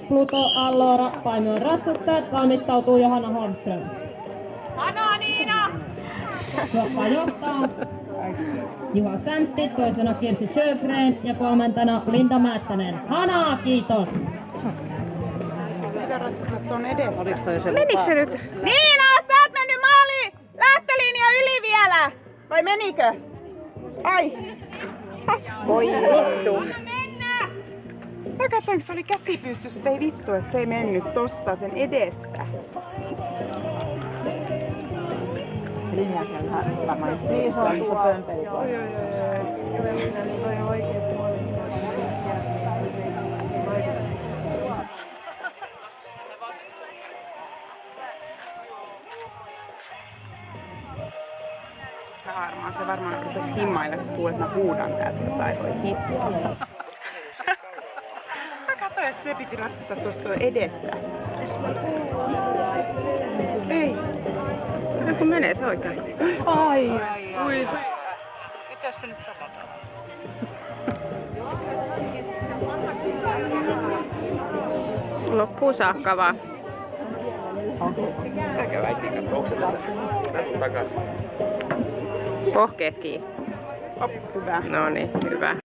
Pluto, Allora, Paimion ratsastajat valmistautuu Johanna Holmström. Niina! Juokkaa johtaa Juha Säntti, toisena Kirsi Sjögren ja kolmantena Linda Määttänen. Hanaa, kiitos! Mitä ratsastat tuon edessä? Menikö se nyt? Niina, sä oot mennyt maaliin! Lähtölinja yli vielä! Vai menikö? Ai! Voi vittu. Mä katsoin, se oli käsi pystyssä, ei vittu, että se ei mennyt tosta sen edestä. Linja siellä varmaan just niin, se on pömpeli. Varmaan se varmaan rupesi himmailla, kun kuulet, että mä huudan täältä jotain, voi hittoa. Mä katsoin, että se piti ratsastaa tuosta edestä. Ei. No kun menee se oikein. Ai. Ui. Mitäs se nyt tapahtuu? Loppuun saakka vaan. Pohkeet kiinni. Op, hyvä. No niin, hyvä.